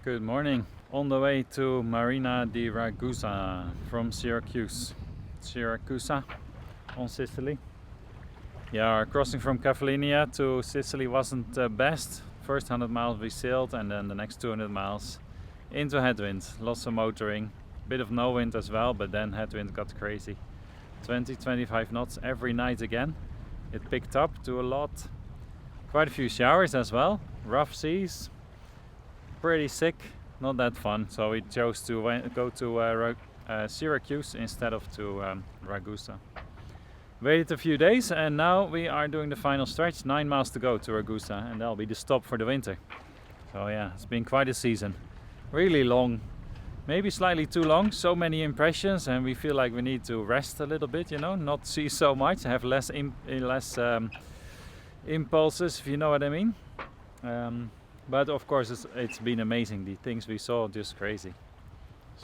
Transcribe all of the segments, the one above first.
Good morning. On the way to Marina di Ragusa from Syracuse. Siracusa on Sicily. Yeah, our crossing from Cavalinia to Sicily wasn't the best. First 100 miles we sailed and then the next 200 miles into headwind. Lots of motoring, bit of no wind as well, but then headwind got crazy. 20-25 knots every night again. It picked up to a lot. Quite a few showers as well. Rough seas. Pretty sick, not that fun. So we chose to go to Syracuse instead of to Ragusa. Waited a few days and now we are doing the final stretch. 9 miles to go to Ragusa and that'll be the stop for the winter. So yeah, it's been quite a season. Really long, maybe slightly too long. So many impressions and we feel like we need to rest a little bit, you know, not see so much, have less impulses, if you know what I mean. But of course it's been amazing. The things we saw, just crazy.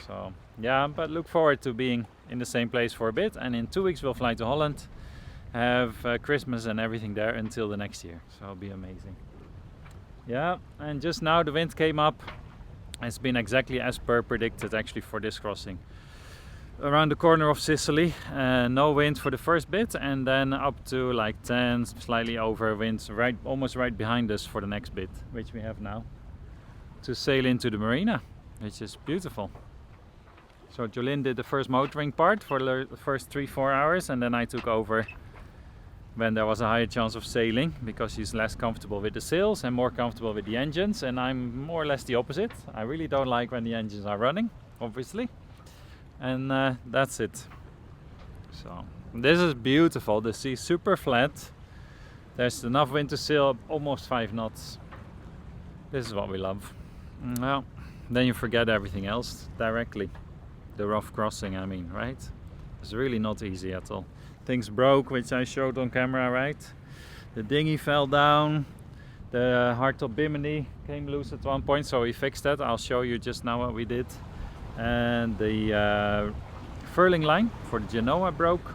So yeah, but look forward to being in the same place for a bit, and in 2 weeks we'll fly to Holland, have Christmas and everything there until the next year. So it'll be amazing. Yeah, and just now the wind came up. It's been exactly as per predicted actually for this crossing. Around the corner of Sicily, no wind for the first bit, and then up to like 10, slightly over winds almost right behind us for the next bit, which we have now to sail into the marina, which is beautiful. So Jolene did the first motoring part for the first 3-4 hours, and then I took over when there was a higher chance of sailing, because she's less comfortable with the sails and more comfortable with the engines, and I'm more or less the opposite. I really don't like when the engines are running, obviously. And that's it. So this is beautiful. The sea is super flat. There's enough wind to sail almost 5 knots. This is what we love. Well, then you forget everything else directly. The rough crossing, I mean, right? It's really not easy at all. Things broke, which I showed on camera, right? The dinghy fell down. The hardtop bimini came loose at one point, so we fixed that. I'll show you just now what we did. And the furling line for the Genoa broke.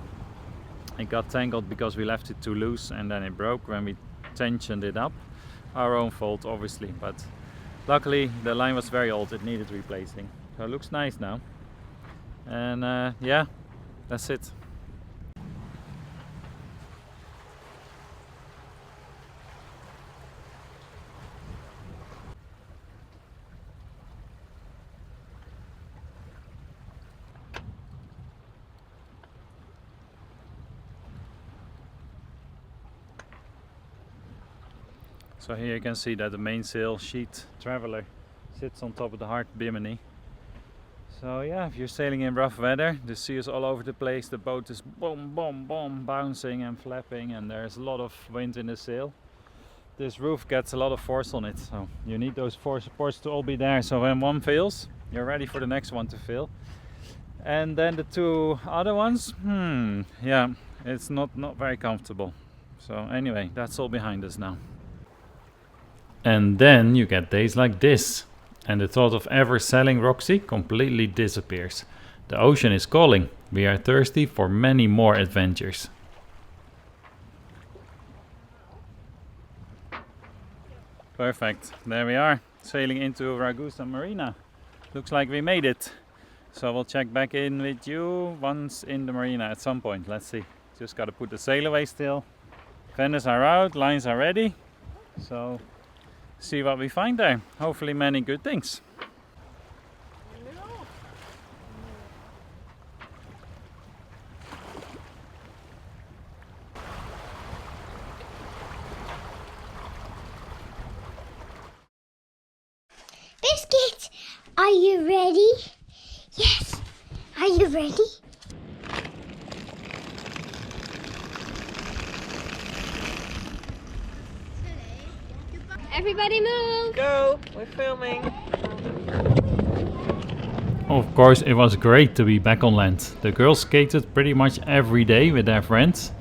It got tangled because we left it too loose, and then it broke when we tensioned it up. Our own fault, obviously, but luckily the line was very old, it needed replacing. So it looks nice now. And yeah, that's it. So here you can see that the mainsail sheet Traveller sits on top of the hard bimini. So yeah, if you're sailing in rough weather, the sea is all over the place, the boat is boom, boom, boom, bouncing and flapping, and there's a lot of wind in the sail. This roof gets a lot of force on it, so you need those 4 supports to all be there, so when one fails, you're ready for the next one to fail. And then the 2 other ones, yeah, it's not very comfortable. So anyway, that's all behind us now. And then you get days like this, and the thought of ever sailing Roxy completely disappears. The ocean is calling. We are thirsty for many more adventures. Perfect, there we are, sailing into Ragusa Marina. Looks like we made it. So we'll check back in with you once in the marina at some point. Let's see. Just gotta put the sail away still. Fenders are out, lines are ready. So see what we find there. Hopefully many good things. Biscuit, are you ready? Yes. Are you ready? Everybody move! Go! We're filming. Of course, it was great to be back on land. The girls skated pretty much every day with their friends.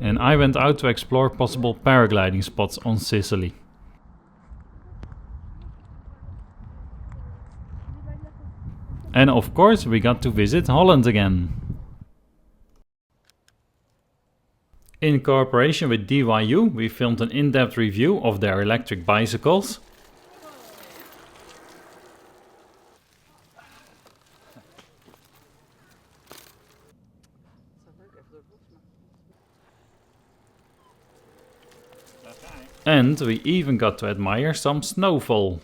And I went out to explore possible paragliding spots on Sicily. And of course we got to visit Holland again. In cooperation with DYU, we filmed an in-depth review of their electric bicycles. And we even got to admire some snowfall.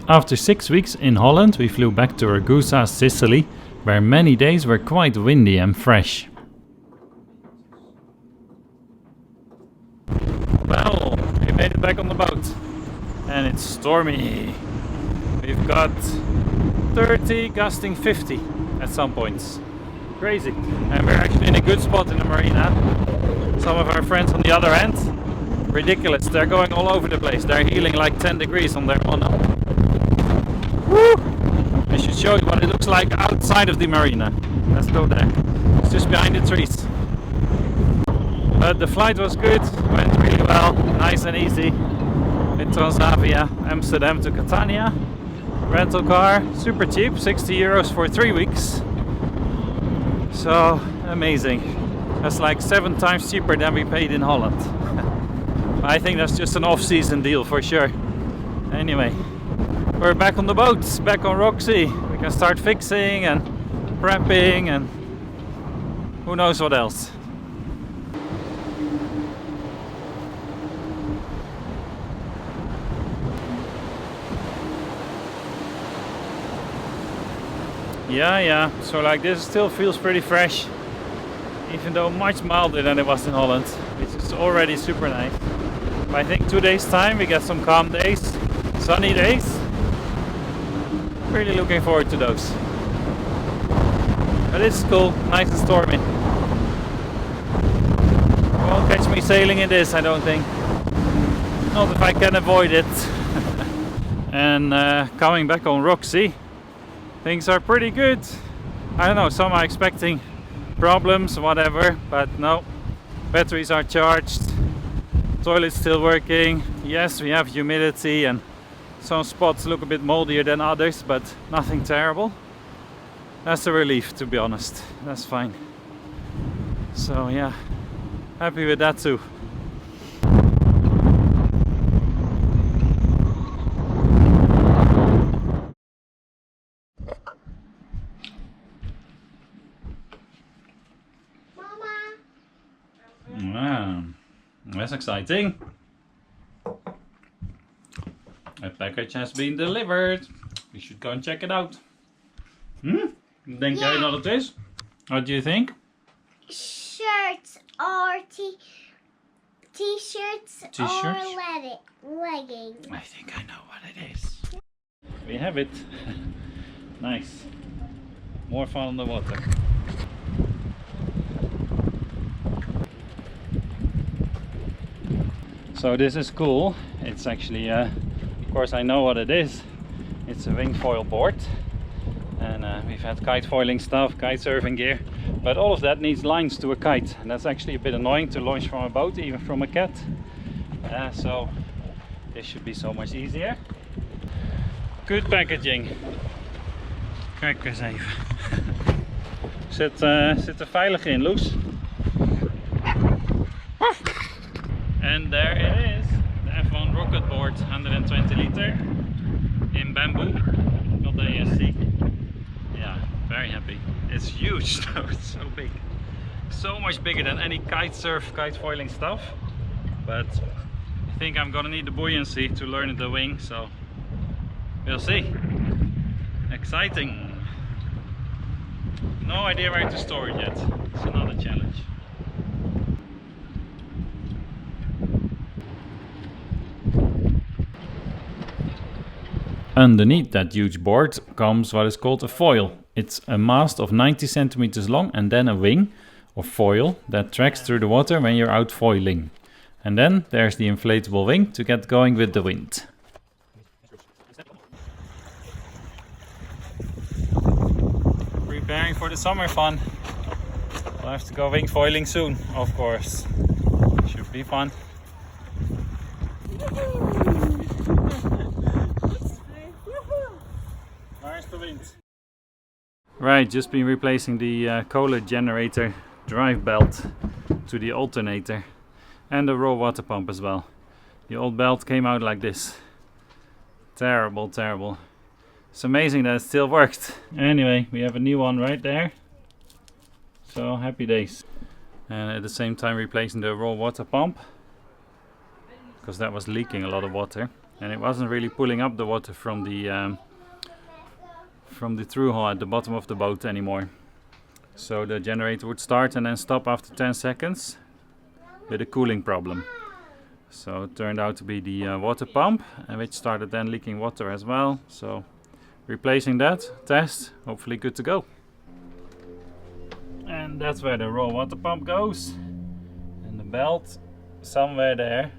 After 6 weeks in Holland, we flew back to Ragusa, Sicily, where many days were quite windy and fresh. Well, we made it back on the boat, and it's stormy. We've got 30, gusting 50 at some points. Crazy. And we're actually in a good spot in the marina. Some of our friends on the other end, ridiculous, they're going all over the place. They're healing like 10 degrees on their mono. Woo! I should show you what it looks like outside of the marina. Let's go there. It's just behind the trees. But the flight was good, went really well, nice and easy. With Transavia, Amsterdam to Catania. Rental car, super cheap, 60 euros for 3 weeks. So amazing. That's like 7 times cheaper than we paid in Holland. I think that's just an off-season deal for sure. Anyway, we're back on the boats, back on Roxy. We can start fixing and prepping and who knows what else. Yeah, so like this still feels pretty fresh, even though much milder than it was in Holland, which is already super nice. But I think 2 days time we get some calm days, sunny days. Really looking forward to those. But it's cool, nice and stormy. You won't catch me sailing in this, I don't think. Not if I can avoid it. And coming back on Roxy, things are pretty good. I don't know, some are expecting problems, whatever, but no. Batteries are charged, toilet's still working. Yes, we have humidity and some spots look a bit moldier than others, but nothing terrible. That's a relief, to be honest. That's fine. So yeah, happy with that too. Wow, that's exciting. A package has been delivered. We should go and check it out. Denk jij dat het is? What do you think? Shirts or t-shirts or leggings. I think I know what it is. We have it. Nice. More fun on the water. So this is cool. It's actually, of course I know what it is. It's a wing foil board. And we've had kite foiling stuff, kite surfing gear. But all of that needs lines to a kite. And that's actually a bit annoying to launch from a boat, even from a cat. So this should be so much easier. Good packaging. Kijk eens even. Zit er veilig in, Loes. And there it is, the F1 rocket board, 120 liter in bamboo, not the ASC. Yeah, very happy. It's huge though, it's so big. So much bigger than any kite surf, kite foiling stuff. But I think I'm gonna need the buoyancy to learn the wing, so we'll see. Exciting. No idea where to store it yet. It's another challenge. Underneath that huge board comes what is called a foil. It's a mast of 90 centimeters long and then a wing or foil that tracks through the water when you're out foiling. And then there's the inflatable wing to get going with the wind. for the summer fun. We'll have to go wing foiling soon, of course. Should be fun. Where's the wind? Right, just been replacing the Kohler generator drive belt to the alternator and the raw water pump as well. The old belt came out like this. Terrible, terrible. It's amazing that it still worked. Anyway, we have a new one right there. So happy days. And at the same time replacing the raw water pump, because that was leaking a lot of water and it wasn't really pulling up the water from the through hole at the bottom of the boat anymore. So the generator would start and then stop after 10 seconds with a cooling problem. So it turned out to be the water pump, and which started then leaking water as well. So replacing that, test, hopefully good to go. And that's where the raw water pump goes. And the belt somewhere there.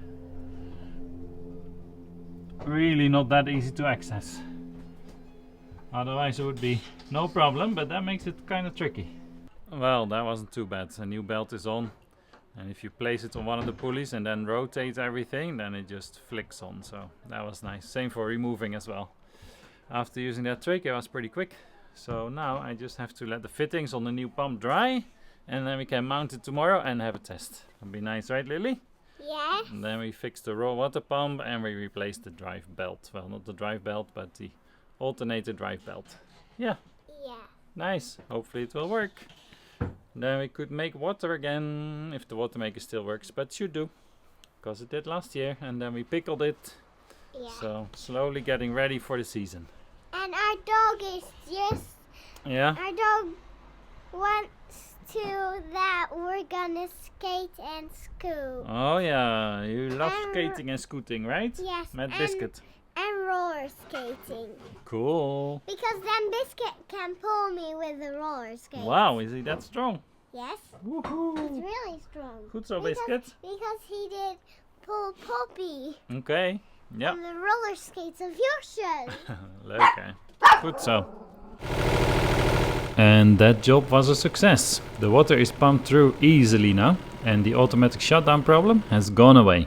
Really not that easy to access. Otherwise it would be no problem, but that makes it kind of tricky. Well, that wasn't too bad. A new belt is on. And if you place it on one of the pulleys and then rotate everything, then it just flicks on. So that was nice. Same for removing as well. After using that trick, it was pretty quick. So now I just have to let the fittings on the new pump dry. And then we can mount it tomorrow and have a test. That'll be nice, right, Lily? Yeah. And then we fix the raw water pump and we replace the drive belt. Well, not the drive belt, but the alternator drive belt. Yeah. Yeah. Nice. Hopefully it will work. Then we could make water again, if the water maker still works, but should do, because it did last year, and then we pickled it. Yeah. So slowly getting ready for the season. And our dog is just. Yeah. Our dog wants to that we're gonna skate and scoot. Oh yeah, you love And skating and scooting, right? Yes. Met Biscuit. And roller skating. Cool. Because then Biscuit can pull me with the roller skate. Wow, is he that strong? Yes. Woohoo. He's really strong. Goed zo, Biscuit. Because he did pull Poppy Okay. Yeah. on the roller skates of your show. Leuk hè. Goed zo. And that job was a success. The water is pumped through easily now, and the automatic shutdown problem has gone away.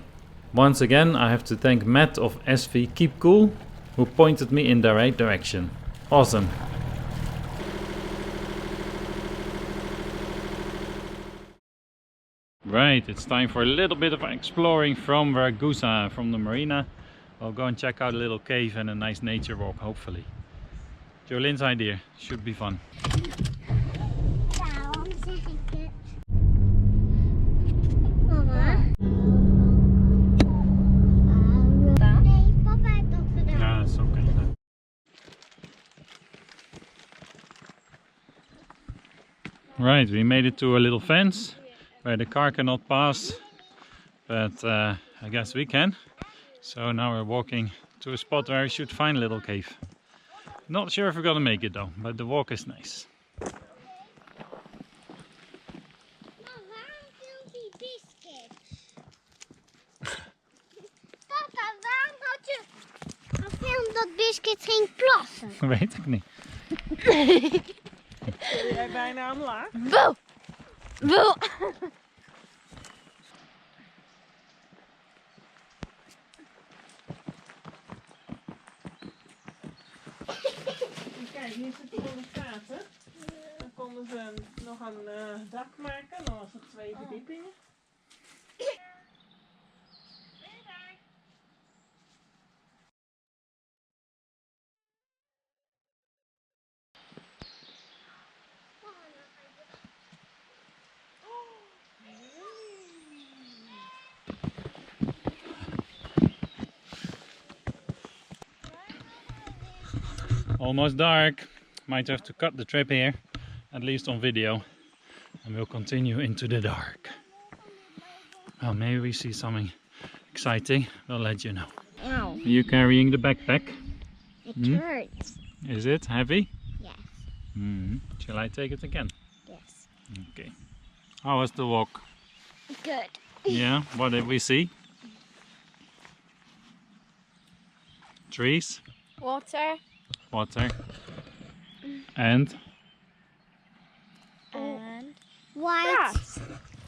Once again, I have to thank Matt of SV Keep Cool, who pointed me in the right direction. Awesome. Right, it's time for a little bit of exploring from Ragusa, from the marina. I'll go and check out a little cave and a nice nature walk, hopefully. Jolene's idea, should be fun. Mama. Ja, dat is oké. Right, we made it to a little fence where the car cannot pass, but I guess we can. So now we're walking to a spot where we should find a little cave. Not sure if we're gonna make it though, but the walk is nice. Waarom filmt die Biscuit? Papa, waarom had je gefilmd dat Biscuit ging plassen? Weet ik niet. Ben jij bijna omlaag? Boe! Boe! Kijk, hier zitten gewoon de gaten. Dan konden ze nog een dak maken, dan was het 2 verdiepingen. Almost dark. Might have to cut the trip here, at least on video, and we'll continue into the dark. Well, maybe we see something exciting. We'll let you know. Ow. Are you carrying the backpack? It Hmm? hurts. Is it heavy? Yes. Shall I take it again? Yes. Okay. How was the walk? Good. Yeah, what did we see? Trees, Water. water, and white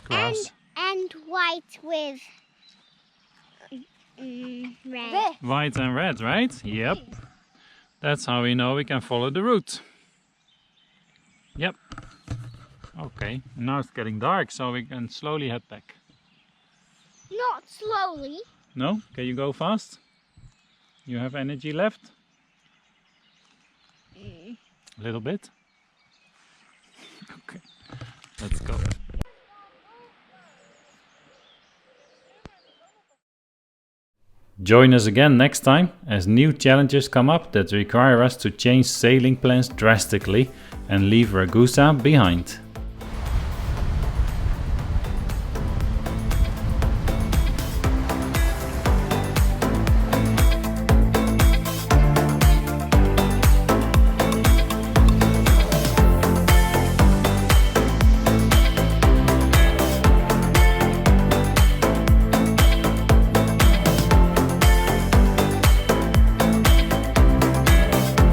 Grass. and white with red. White and red, right? Yep. That's how we know we can follow the route. Yep. Okay, now it's getting dark, so we can slowly head back. Not slowly. No? Can you go fast? You have energy left? A little bit? Okay, let's go. Join us again next time as new challenges come up that require us to change sailing plans drastically and leave Ragusa behind.